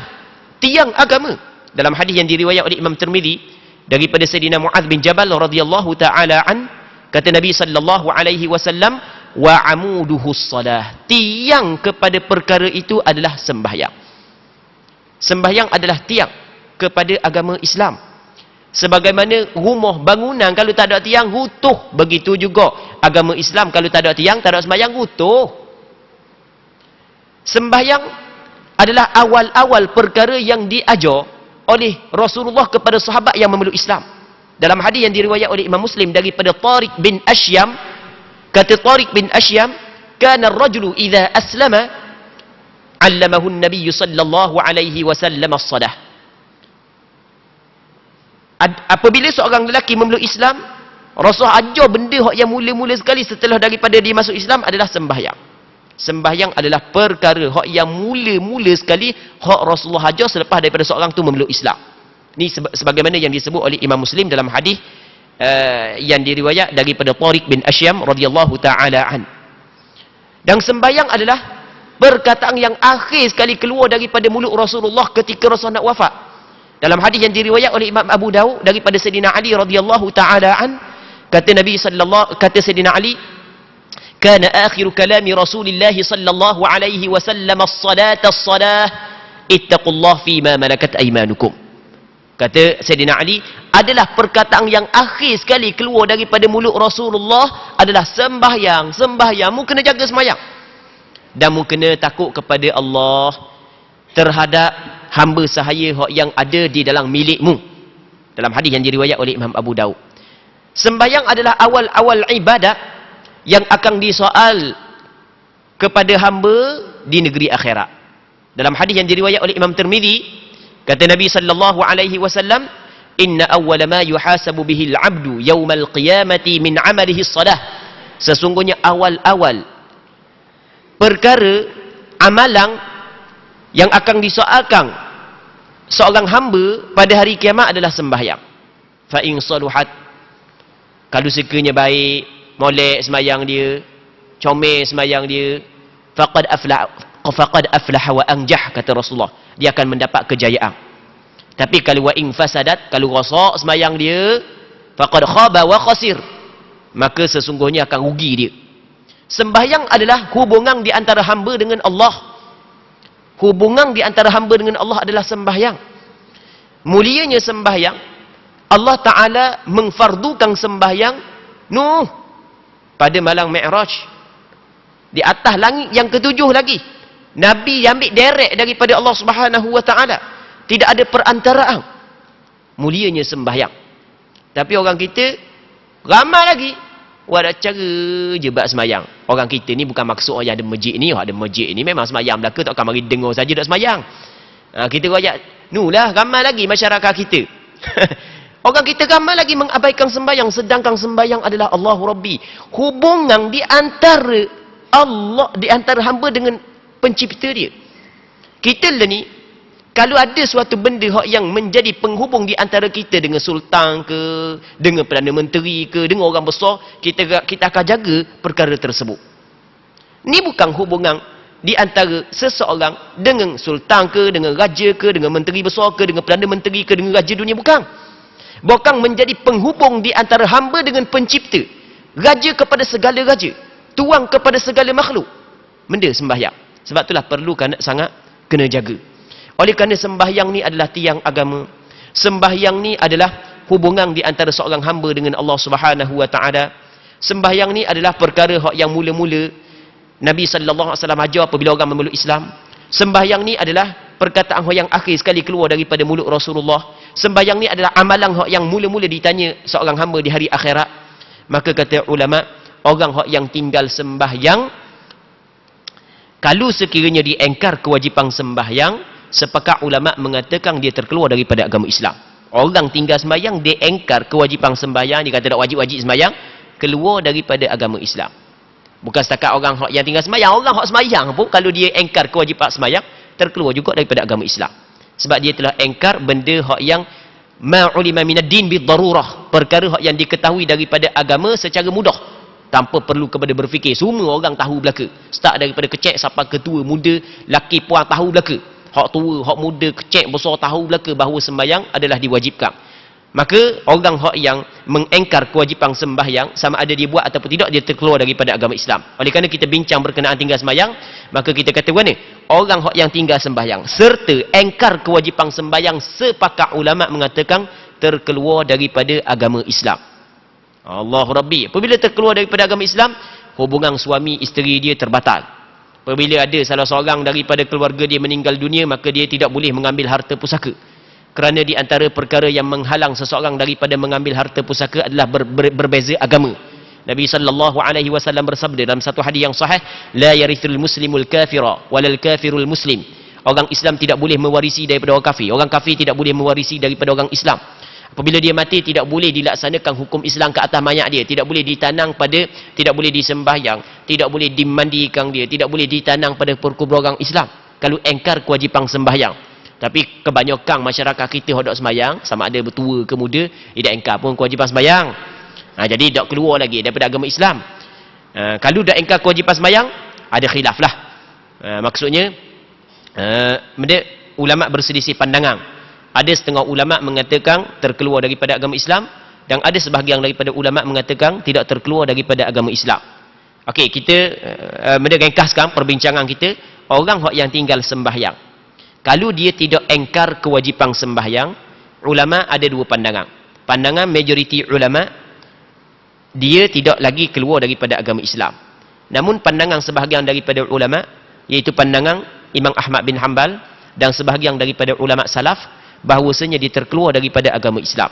tiang agama. Dalam hadis yang diriwayat oleh Imam Tirmizi daripada Sayyidina Mu'adz bin Jabal radhiyallahu taala an, kata Nabi sallallahu alaihi wasallam, wa amuduhus salah, tiang kepada perkara itu adalah sembahyang. Sembahyang adalah tiang kepada agama Islam. Sebagaimana rumah bangunan kalau tak ada tiang runtuh, begitu juga agama Islam kalau tak ada tiang, tak ada sembahyang, runtuh. Sembahyang adalah awal-awal perkara yang diajar oleh Rasulullah kepada sahabat yang memeluk Islam. Dalam hadis yang diriwayat oleh Imam Muslim daripada Tariq bin Ashyam, kata Tariq bin Ashyam, kana ar-rajulu idza aslama 'allamahu an-nabiy sallallahu alaihi wasallam as-salah. Apabila seorang lelaki memeluk Islam, Rasul ajar benda yang mula-mula sekali setelah daripada dia masuk Islam adalah sembahyang. Sembahyang adalah perkara yang mula-mula sekali Rasulullah ajar selepas daripada seorang tu memeluk Islam. Ini sebagaimana yang disebut oleh Imam Muslim dalam hadis yang diriwayat daripada Tariq bin Ashyam radhiyallahu taala an. Dan sembahyang adalah perkataan yang akhir sekali keluar daripada mulut Rasulullah ketika Rasul nak wafat. Dalam hadis yang diriwayat oleh Imam Abu Dawud daripada Sayyidina Ali radhiyallahu taala an, kata Sayyidina Ali, kana akhiru kalami Rasulillah sallallahu alaihi wasallam as-salah ittaqullah fima malakat aymanukum. Kata Sayyidina Ali, adalah perkataan yang akhir sekali keluar daripada mulut Rasulullah adalah sembahyang. Mu kena jaga sembahyang. Dan mu kena takut kepada Allah terhadap hamba sahaya yang ada di dalam milikmu. Dalam hadis yang diriwayat oleh Imam Abu Dawud. Sembahyang adalah awal-awal ibadat yang akan disoal kepada hamba di negeri akhirat. Dalam hadis yang diriwayat oleh Imam Tirmizi, kata Nabi sallallahu alaihi wasallam, inna awwala ma yuhasabu bihi al-'abdu yaumal qiyamati min 'amalihi as-salah. Sesungguhnya awal-awal perkara amalan yang akan disoalkan seorang hamba pada hari kiamat adalah sembahyang. Fa in saluhat, kalau sekiranya baik, molek sembahyang dia, comel sembahyang dia, faqad aflaha wa anjah, kata Rasulullah, dia akan mendapat kejayaan. Tapi kalau wa in fasadat, kalau rosak sembahyang dia, faqad khaba wa khasir, maka sesungguhnya akan rugi dia. Sembahyang adalah hubungan di antara hamba dengan Allah. Hubungan di antara hamba dengan Allah adalah sembahyang. Mulianya sembahyang, Allah Ta'ala mengfardukan sembahyang Nuh pada malam Mi'raj. Di atas langit yang ketujuh lagi, Nabi ambil direct daripada Allah Subhanahu Wa Ta'ala. Tidak ada perantaraan. Mulianya sembahyang. Tapi orang kita ramai lagi wadah cara je buat semayang. Orang kita ni bukan maksud orang yang ada masjid ni, ada masjid ni memang semayang belaka, takkan mari dengar saja dak semayang. Kita royak, nulah ramai lagi masyarakat kita. Orang kita ramai lagi mengabaikan sembayang, sedangkan sembayang adalah Allahu Rabbi. Hubungan di antara Allah, di antara hamba dengan pencipta dia. Kita lah ni, kalau ada suatu benda yang menjadi penghubung di antara kita dengan sultan ke, dengan Perdana Menteri ke, dengan orang besar, kita akan jaga perkara tersebut. Ini bukan hubungan di antara seseorang dengan sultan ke, dengan raja ke, dengan menteri besar ke, dengan Perdana Menteri ke, dengan raja dunia, bukan. Bukan menjadi penghubung di antara hamba dengan pencipta. Raja kepada segala raja, tuan kepada segala makhluk. Benda sembahyang. Sebab itulah perlu sangat kena jaga. Oleh kerana sembahyang ni adalah tiang agama. Sembahyang ni adalah hubungan di antara seorang hamba dengan Allah Subhanahu Wa Ta'ala. Sembahyang ni adalah perkara yang mula-mula Nabi sallallahu alaihi wasallam ajar apabila orang memeluk Islam. Sembahyang ni adalah perkataan yang akhir sekali keluar daripada mulut Rasulullah. Sembahyang ni adalah amalan yang mula-mula ditanya seorang hamba di hari akhirat. Maka kata ulama, orang yang tinggal sembahyang Kalau sekiranya diengkar kewajipan sembahyang, sepakat ulama mengatakan dia terkeluar daripada agama Islam. Orang tinggal sembahyang, dia engkar kewajipan sembahyang, dia kata tak wajib-wajib sembahyang, keluar daripada agama Islam. Bukan setakat orang yang tinggal sembahyang, orang hak sembahyang pun kalau dia engkar kewajipan sembahyang, terkeluar juga daripada agama Islam. Sebab dia telah engkar benda hak yang ma'ulima minad din bidarurah, perkara hak yang diketahui daripada agama secara mudah, tanpa perlu kepada berfikir. Semua orang tahu belaka. Start daripada kecil sampai ke tua, muda, laki puan tahu belaka. Hak tua, hak muda, kecil, besar tahu belaka bahawa sembahyang adalah diwajibkan. Maka orang hak yang mengengkar kewajipan sembahyang, sama ada dia buat ataupun tidak, dia terkeluar daripada agama Islam. Oleh kerana kita bincang berkenaan tinggal sembahyang, maka kita kata mana? Orang hak yang tinggal sembahyang serta engkar kewajipan sembahyang, sepakat ulama mengatakan terkeluar daripada agama Islam. Allah Rabbi. Apabila terkeluar daripada agama Islam, hubungan suami isteri dia terbatal. Apabila ada salah seorang daripada keluarga dia meninggal dunia, maka dia tidak boleh mengambil harta pusaka. Kerana di antara perkara yang menghalang seseorang daripada mengambil harta pusaka adalah berbeza agama. Nabi SAW bersabda dalam satu hadis yang sahih, la yarithul muslimul kafira walal kafirul muslim. Orang Islam tidak boleh mewarisi daripada orang kafir. Orang kafir tidak boleh mewarisi daripada orang Islam. Apabila dia mati, tidak boleh dilaksanakan hukum Islam ke atas mayat dia, tidak boleh ditanang pada, tidak boleh disembahyang, tidak boleh dimandikan dia, tidak boleh ditanang pada perkuburan orang Islam kalau engkar kewajipan sembahyang. Tapi kebanyakan masyarakat kita hendak sembahyang, sama ada bertua ke muda, dia dah engkar pun kewajipan sembahyang. Jadi tak keluar lagi daripada agama Islam. Kalau dah engkar kewajipan sembahyang, ada khilaf lah. Maksudnya ulama berselisih pandangan. Ada setengah ulama mengatakan terkeluar daripada agama Islam, dan ada sebahagian daripada ulama mengatakan tidak terkeluar daripada agama Islam. Okey, kita ringkaskan perbincangan kita. Orang yang tinggal sembahyang, kalau dia tidak engkar kewajipan sembahyang, ulama ada dua pandangan. Pandangan majoriti ulama, dia tidak lagi keluar daripada agama Islam. Namun pandangan sebahagian daripada ulama, iaitu pandangan Imam Ahmad bin Hanbal dan sebahagian daripada ulama salaf, bahawasanya dia terkeluar daripada agama Islam.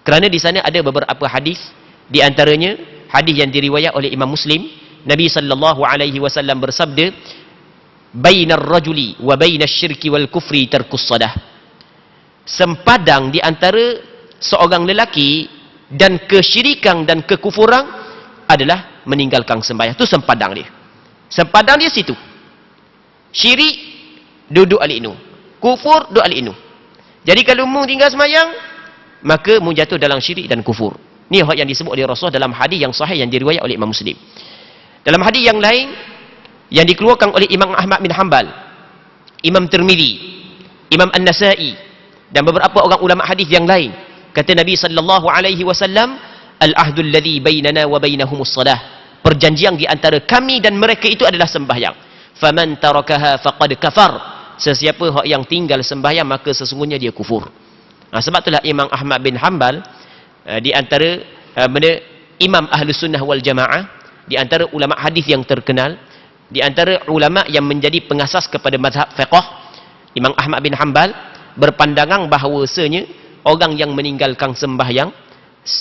Kerana di sana ada beberapa hadis, di antaranya hadis yang diriwayat oleh Imam Muslim. Nabi SAW bersabda, bainar rajuli wa bainas syirki wal kufri tarkus sadah. Sempadang di antara seorang lelaki dan kesyirikan dan kekufuran adalah meninggalkan sembahyang. Itu sempadang dia. Sempadang dia situ. Syirik duduk alik inu, kufur duduk alik inu. Jadi kalau mu tinggal sembahyang, maka mu jatuh dalam syirik dan kufur. Ini hak yang disebut oleh Rasul dalam hadis yang sahih yang diriwayat oleh Imam Muslim. Dalam hadis yang lain yang dikeluarkan oleh Imam Ahmad bin Hanbal, Imam Tirmizi, Imam An-Nasai dan beberapa orang ulama hadis yang lain, kata Nabi SAW, al-ahdul ladzi bainana wa bainahumus salah. Perjanjian di antara kami dan mereka itu adalah sembahyang. Faman tarakaha faqad kafar. Sesiapa yang tinggal sembahyang, maka sesungguhnya dia kufur. Sebab itulah Imam Ahmad bin Hanbal di antara Imam Ahlus Sunnah wal Jamaah, di antara ulama hadis yang terkenal, di antara ulama yang menjadi pengasas kepada mazhab fiqh, Imam Ahmad bin Hanbal berpandangan bahawasanya orang yang meninggalkan sembahyang,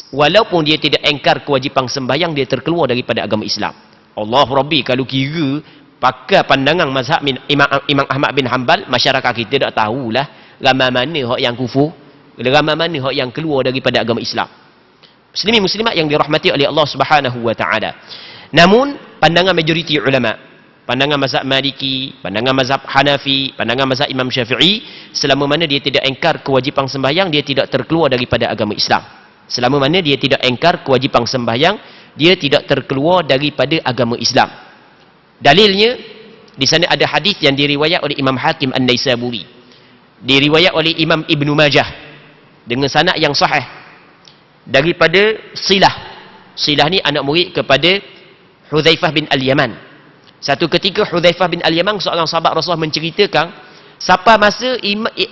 walaupun dia tidak engkar kewajipan sembahyang, dia terkeluar daripada agama Islam. Allah Rabbi, kalau kira pakai pandangan mazhab Imam Ahmad bin Hanbal, masyarakat kita tak tahulah ramai mana hak yang kufur, ramai mana hak yang keluar daripada agama Islam. Muslimin muslimat yang dirahmati oleh Allah Subhanahu wa taala. Namun pandangan majoriti ulama, pandangan mazhab Maliki, pandangan mazhab Hanafi, pandangan mazhab Imam Syafi'i, selama mana dia tidak engkar kewajipan sembahyang, dia tidak terkeluar daripada agama Islam. Selama mana dia tidak engkar kewajipan sembahyang, dia tidak terkeluar daripada agama Islam. Dalilnya, di sana ada hadis yang diriwayat oleh Imam Hakim An-Naisaburi, diriwayat oleh Imam Ibnu Majah dengan sanad yang sahih daripada Silah. Silah ni anak murid kepada Hudzaifah bin Al-Yaman. Satu ketika Hudzaifah bin Al-Yaman, seorang sahabat Rasulullah, menceritakan siapa masa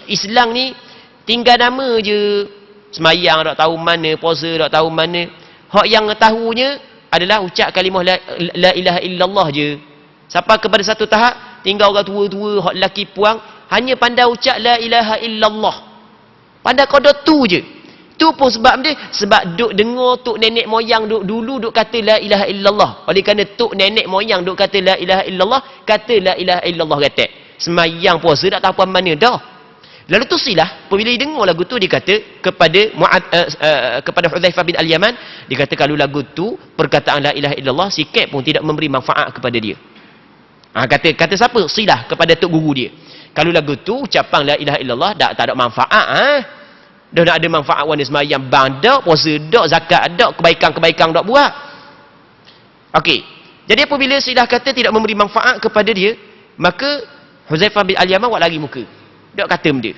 Islam ni tinggal nama je, semayang tak tahu mana, puasa tak tahu mana. Hak yang tahunya adalah ucap kalimah la ilaha illallah je. Sampai kepada satu tahap, tinggal orang tua-tua, hak lelaki puang, hanya pandai ucap la ilaha illallah. Pandai qada tu je. Itu pun sebab dia, sebab duk dengar tok nenek moyang duk dulu duk kata la ilaha illallah. Oleh kerana tok nenek moyang duk kata la ilaha illallah, kata la ilaha illallah kata. Semayang puasa tak tahu apa mana dah. Lalu tu silah, apabila dia dengar lagu tu dia kata kepada kepada Hudzaifah bin Al-Yaman, dia kata kalau lagu tu perkataan la ilaha illallah sikit pun tidak memberi manfaat kepada dia. Kata siapa? Silah kepada tok guru dia. Kalau lagu tu ucapan la ilaha illallah tak ada manfaat, dah nak ada manfaat warna semayang bang dak, puasa dak, zakat dak, kebaikan-kebaikan dak buat. Okey. Jadi apabila silah kata tidak memberi manfaat kepada dia, maka Hudzaifah bin Al-Yaman buat lari muka. Tak kata benda.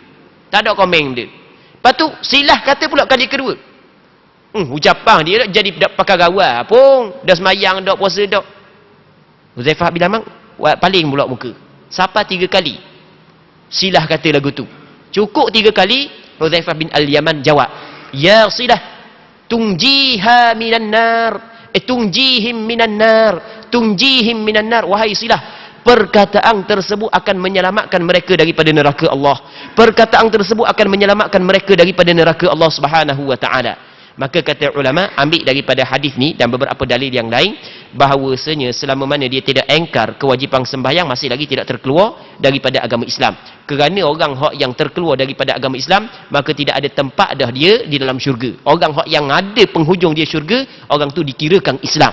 Tak ada komen benda. Lepas tu silah kata pula kali kedua. Ucapan dia tak jadi tak pakai gawar pun. Dah semayang dak, puasa dak. Hudzaifah bin Al-Yaman paling pula muka. Sampai 3 kali silah kata lagu tu. Cukup 3 kali Hudzaifah bin Al-Yaman jawab, ya silah tungjiha minan nar, tungjihim minan nar, tungjihim minan nar. Wahai silah, perkataan tersebut akan menyelamatkan mereka daripada neraka Allah. Perkataan tersebut akan menyelamatkan mereka daripada neraka Allah Subhanahu wa taala. Maka kata ulama, ambil daripada hadis ni dan beberapa dalil yang lain, bahawasanya selama mana dia tidak engkar kewajipan sembahyang, masih lagi tidak terkeluar daripada agama Islam. Kerana orang hak yang terkeluar daripada agama Islam, maka tidak ada tempat dah dia di dalam syurga. Orang hak yang ada penghujung dia syurga, orang tu dikirakan Islam.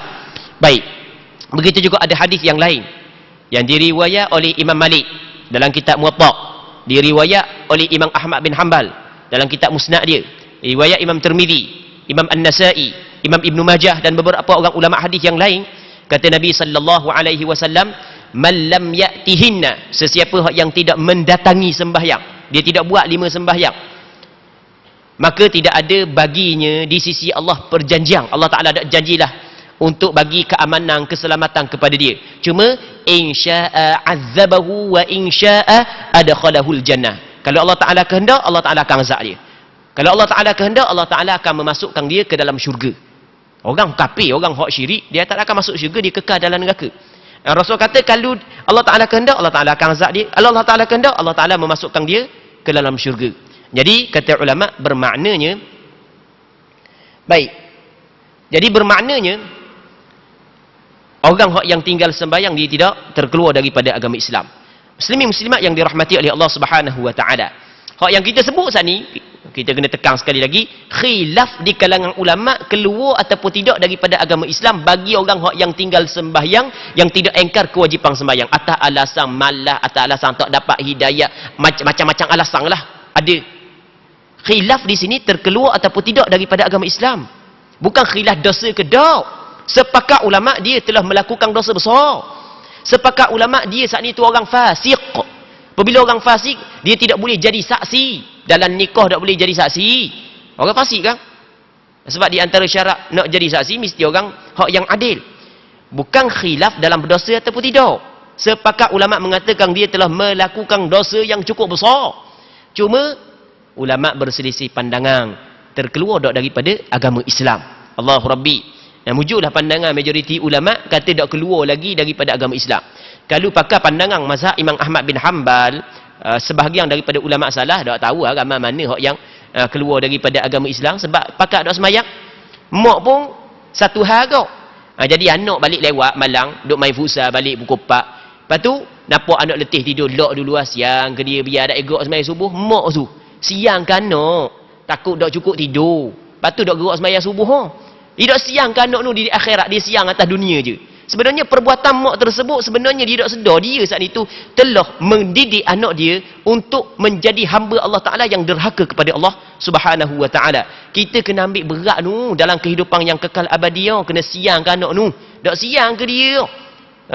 Baik. Begitu juga ada hadis yang lain yang diriwayat oleh Imam Malik dalam kitab Muwatta, diriwayat oleh Imam Ahmad bin Hanbal dalam kitab Musnad dia, riwayat Imam Tirmizi, Imam An-Nasai, Imam Ibn Majah dan beberapa orang ulama hadis yang lain. Kata Nabi sallallahu alaihi wasallam, man lam ya'tihinna, sesiapa yang tidak mendatangi sembahyang, dia tidak buat 5 sembahyang, maka tidak ada baginya di sisi Allah perjanjian. Allah Taala ada janjilah untuk bagi keamanan, keselamatan kepada dia. Cuma insya'a azzabahu wa insya'a adkhalahul jannah. Kalau Allah Taala kehendak, Allah Taala akan azab dia. Kalau Allah Taala kehendak, Allah Taala akan memasukkan dia ke dalam syurga. Orang kafir, orang hak syirik, dia tak akan masuk syurga, dia kekal dalam neraka. Rasul kata kalau Allah Taala kehendak, Allah Taala akan azab dia. Kalau Allah Taala kehendak, Allah Taala memasukkan dia ke dalam syurga. Jadi kata ulama, bermaknanya baik. Jadi bermaknanya orang hak yang tinggal sembahyang dia tidak terkeluar daripada agama Islam. Muslimin muslimat yang dirahmati oleh Allah Subhanahu wa taala. Hak yang kita sebut saat ni, kita kena tekan sekali lagi, khilaf di kalangan ulama keluar ataupun tidak daripada agama Islam bagi orang hak yang tinggal sembahyang, yang tidak engkar kewajipan sembahyang atas alasan malas, atas alasan tak dapat hidayah, macam-macam alasan lah ada. Khilaf di sini terkeluar ataupun tidak daripada agama Islam. Bukan khilaf dosa ke tak. Sepakat ulama dia telah melakukan dosa besar. Sepakat ulama dia saat ni tu orang fasik. Apabila orang fasik, dia tidak boleh jadi saksi. Dalam nikah tak boleh jadi saksi. Orang fasik kan? Sebab di antara syarat nak jadi saksi, mesti orang hak yang adil. Bukan khilaf dalam berdosa ataupun tidak. Sepakat ulama mengatakan dia telah melakukan dosa yang cukup besar. Cuma, ulama berselisih pandangan. Terkeluar tak daripada agama Islam. Allahu Rabbi. Dan wujudlah pandangan majoriti ulama kata tak keluar lagi daripada agama Islam. Kalau pakai pandangan mazhab Imam Ahmad bin Hanbal, sebahagian daripada ulama salah tak tahu agama mana hak yang keluar daripada agama Islam sebab pakai dak semayang. Mak pun satu hal kau. Jadi anak balik lewat malang, duk main futsal balik pukul 4. Lepas tu nampak anak letih tidur lock dulu siang ke dia biar dak gerak semayang subuh. Mak tu siang kan anak takut dak cukup tidur. Lepas tu dak gerak semayang subuh. Dia dak siang kan anak tu di akhirat, dia siang atas dunia je. Sebenarnya perbuatan mak tersebut sebenarnya dia tak sedar dia saat itu telah mendidik anak dia untuk menjadi hamba Allah Ta'ala yang derhaka kepada Allah Subhanahu Wa Ta'ala. Kita kena ambil berat nu dalam kehidupan yang kekal abadi. Kena siang ke anak nu. Tak siang ke dia.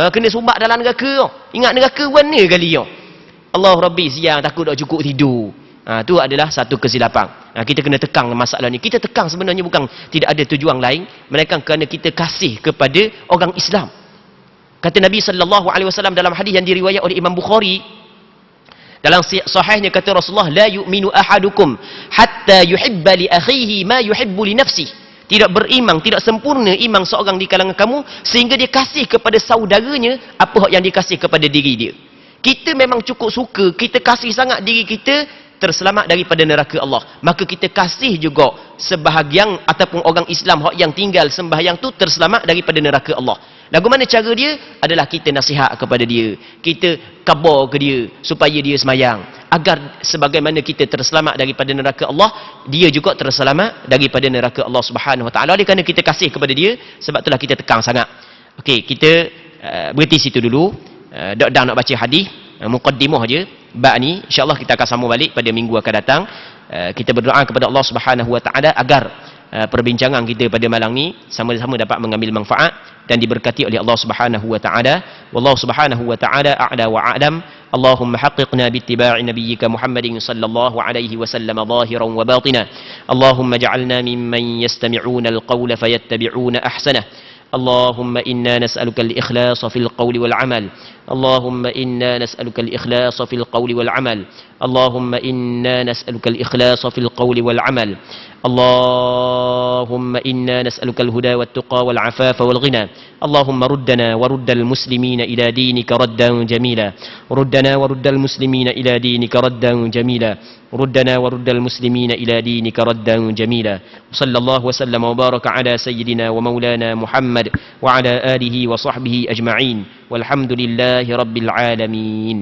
Kena sumbat dalam neraka. Ingat neraka warna kali ya. Allah Rabbi siang takut tak cukup tidur. Tu adalah satu kesilapan. Kita kena tekan masalah ni. Kita tekan sebenarnya bukan tidak ada tujuan lain, melainkan kerana kita kasih kepada orang Islam. Kata Nabi sallallahu alaihi wasallam dalam hadis yang diriwayat oleh Imam Bukhari, dalam sahihnya kata Rasulullah, la yu'minu ahadukum hatta yuhibba li akhihi ma yuhibbu li nafsihi. Tidak beriman, tidak sempurna iman seorang di kalangan kamu sehingga dia kasih kepada saudaranya apa yang dia kasih kepada diri dia. Kita memang cukup suka, kita kasih sangat diri kita terselamat daripada neraka Allah. Maka kita kasih juga sebahagian ataupun orang Islam hak yang tinggal sembahyang tu terselamat daripada neraka Allah. Lagu mana cara dia? Adalah kita nasihat kepada dia, kita khabar ke dia supaya dia semayang, agar sebagaimana kita terselamat daripada neraka Allah, dia juga terselamat daripada neraka Allah Subhanahu Wa Taala. Oleh kerana kita kasih kepada dia, sebab itulah kita tekan sangat. Okey, kita berhenti situ dulu. Dah nak baca hadis, muqaddimah je bab ni. InsyaAllah kita akan sambung balik pada minggu akan datang. Kita berdoa kepada Allah Subhanahu Wa Taala agar perbincangan kita pada malam ni sama-sama dapat mengambil manfaat dan diberkati oleh Allah Subhanahu Wa Taala. Wallahu Subhanahu Wa Taala a'la wa a'lam. Allahumma haqqiqna bittiba'i nabiyyika Muhammadin sallallahu alaihi wasallam zahiran wa batina. Allahumma ja'alna mimman yastami'una al-qawla fayattabi'una ahsanah. اللهم إنا نسألك الإخلاص في القول والعمل. اللهم إنا نسألك الإخلاص في القول والعمل. اللهم إنا نسألك الإخلاص في القول والعمل. اللهم إنا نسألك الهدى والتقى والعفاف والغنى. اللهم ردنا ورد المسلمين إلى دينك ردا جميلا. ردنا ورد المسلمين إلى دينك ردا جميلا. ردنا ورد المسلمين إلى دينك ردا جميلا. صلى الله وسلم وبارك على سيدنا ومولانا محمد وعلى آله وصحبه أجمعين والحمد لله رب العالمين.